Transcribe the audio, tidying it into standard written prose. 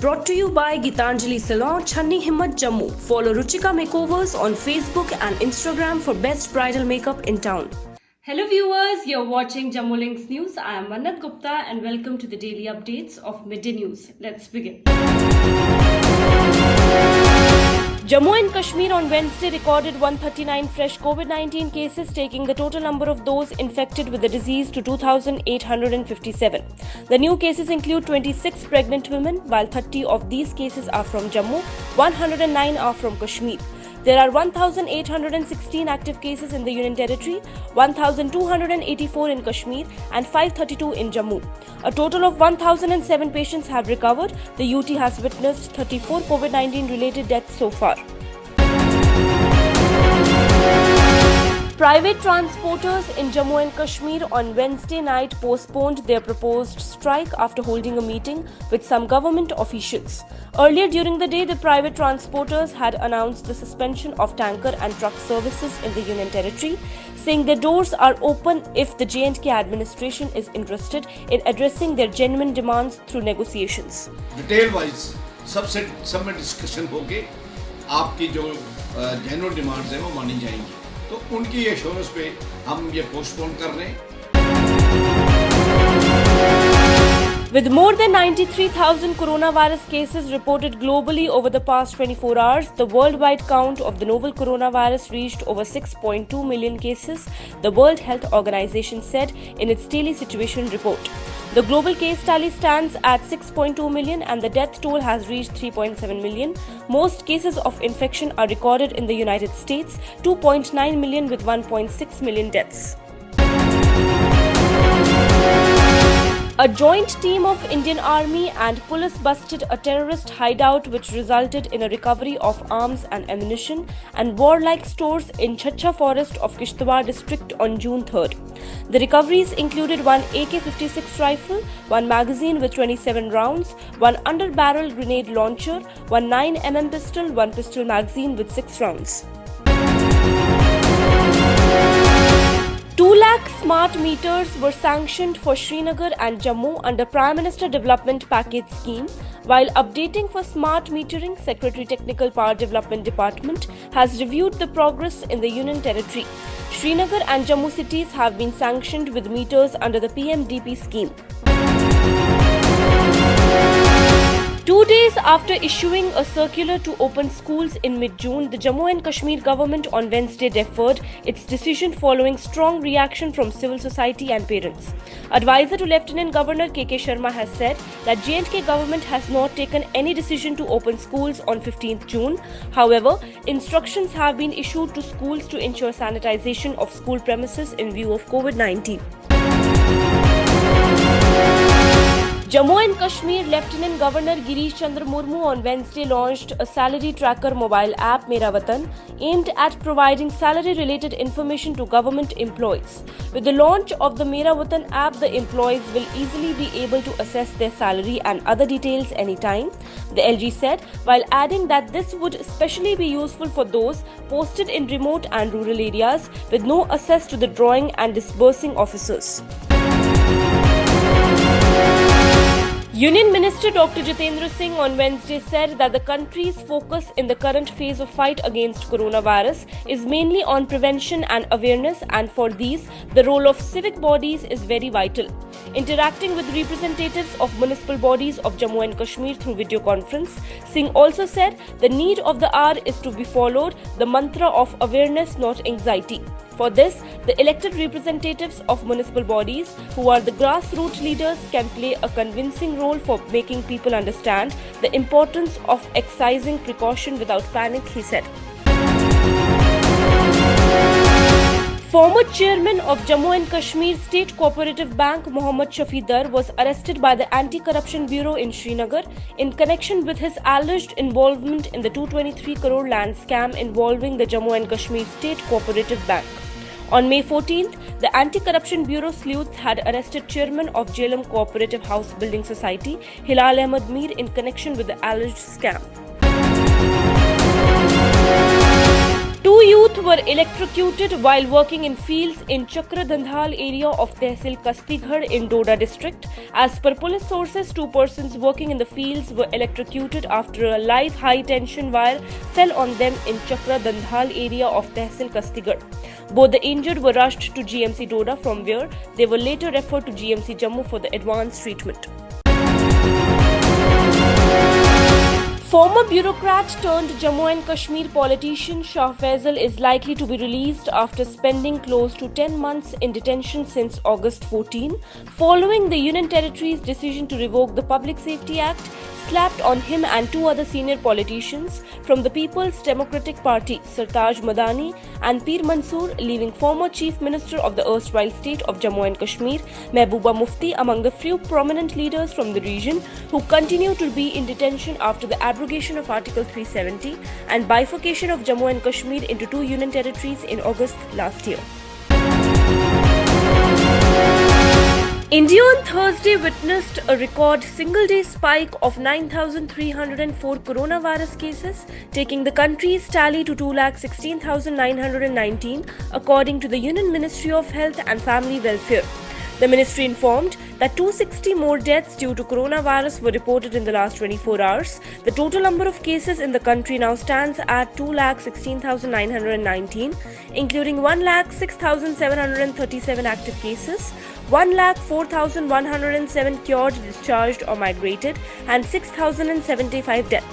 brought to you by Gitanjali Salon, Channi Himmat, Jammu. Follow Ruchika Makeovers on Facebook and Instagram for best bridal makeup in town. Hello viewers, you're watching Jammu Links News. I am Mannat Gupta and welcome to the daily updates of Midday News. Let's begin. Jammu and Kashmir on Wednesday recorded 139 fresh COVID-19 cases, taking the total number of those infected with the disease to 2,857. The new cases include 26 pregnant women, while 30 of these cases are from Jammu, 109 are from Kashmir. There are 1,816 active cases in the Union Territory, 1,284 in Kashmir and 532 in Jammu. A total of 1,007 patients have recovered. The UT has witnessed 34 COVID-19 related deaths so far. Private transporters in Jammu and Kashmir on Wednesday night postponed their proposed strike after holding a meeting with some government officials. Earlier during the day, the private transporters had announced the suspension of tanker and truck services in the Union Territory, saying their doors are open if the J&K administration is interested in addressing their genuine demands through negotiations. Detail wise, सब में discussion होके आपकी जो genuine demands हैं वो मानी जाएंगी. तो उनकी एश्योरेंस पे हम ये पोस्टपोन कर रहे हैं. With more than 93,000 coronavirus cases reported globally over the past 24 hours, the worldwide count of the novel coronavirus reached over 6.2 million cases, the World Health Organization said in its daily situation report. The global case tally stands at 6.2 million and the death toll has reached 3.7 million. Most cases of infection are recorded in the United States, 2.9 million with 1.6 million deaths. A joint team of Indian Army and police busted a terrorist hideout which resulted in a recovery of arms and ammunition and warlike stores in Chacha forest of Kishtwar district on June 3rd. The recoveries included one AK-56 rifle, one magazine with 27 rounds, one under-barrel grenade launcher, one 9mm pistol, one pistol magazine with 6 rounds. 2 lakh smart meters were sanctioned for Srinagar and Jammu under Prime Minister Development Package Scheme. While updating for smart metering, Secretary Technical Power Development Department has reviewed the progress in the Union Territory. Srinagar and Jammu cities have been sanctioned with meters under the PMDP scheme. 2 days after issuing a circular to open schools in mid-June, the Jammu and Kashmir government on Wednesday deferred its decision following strong reaction from civil society and parents. Advisor to Lieutenant Governor KK Sharma has said that J&K government has not taken any decision to open schools on 15th June. However, instructions have been issued to schools to ensure sanitization of school premises in view of COVID-19. Jammu and Kashmir Lieutenant Governor Girish Chandra Murmu on Wednesday launched a salary tracker mobile app Mera Watan aimed at providing salary-related information to government employees. With the launch of the Mera Watan app, the employees will easily be able to assess their salary and other details anytime, the LG said, while adding that this would especially be useful for those posted in remote and rural areas with no access to the drawing and disbursing officers. Union Minister Dr. Jitendra Singh on Wednesday said that the country's focus in the current phase of fight against coronavirus is mainly on prevention and awareness, and for these, the role of civic bodies is very vital. Interacting with representatives of municipal bodies of Jammu and Kashmir through video conference, Singh also said the need of the hour is to be followed the mantra of awareness, not anxiety. For this, the elected representatives of municipal bodies, who are the grassroots leaders, can play a convincing role for making people understand the importance of exercising precaution without panic, he said. Former chairman of Jammu and Kashmir State Cooperative Bank Mohammad Shafi Dar was arrested by the Anti-Corruption Bureau in Srinagar in connection with his alleged involvement in the 223 crore land scam involving the Jammu and Kashmir State Cooperative Bank. On May 14th, the Anti-Corruption Bureau sleuths had arrested chairman of Jhelum Cooperative House Building Society, Hilal Ahmed Mir, in connection with the alleged scam. 2 youth were electrocuted while working in fields in Chakra Dandhal area of Tehsil Kastighar in Doda district. As per police sources, 2 persons working in the fields were electrocuted after a live high tension wire fell on them in Chakra Dandhal area of Tehsil Kastighar. Both the injured were rushed to GMC Doda, from where they were later referred to GMC Jammu for the advanced treatment. Former bureaucrat turned Jammu and Kashmir politician Shah Faisal is likely to be released after spending close to 10 months in detention since August 14, following the Union Territory's decision to revoke the Public Safety Act slapped on him and 2 other senior politicians from the People's Democratic Party, Sartaj Madani and Pir Mansoor, leaving former Chief Minister of the erstwhile state of Jammu and Kashmir, Mehbooba Mufti, among the few prominent leaders from the region who continue to be in detention after the abrogation of Article 370 and bifurcation of Jammu and Kashmir into 2 union territories in August last year. India on Thursday witnessed a record single-day spike of 9,304 coronavirus cases, taking the country's tally to 2,16,919, according to the Union Ministry of Health and Family Welfare. The ministry informed that 260 more deaths due to coronavirus were reported in the last 24 hours. The total number of cases in the country now stands at 2,16,919, including 1,06,737 active cases, 1,04,107 cured, discharged or migrated, and 6,075 deaths.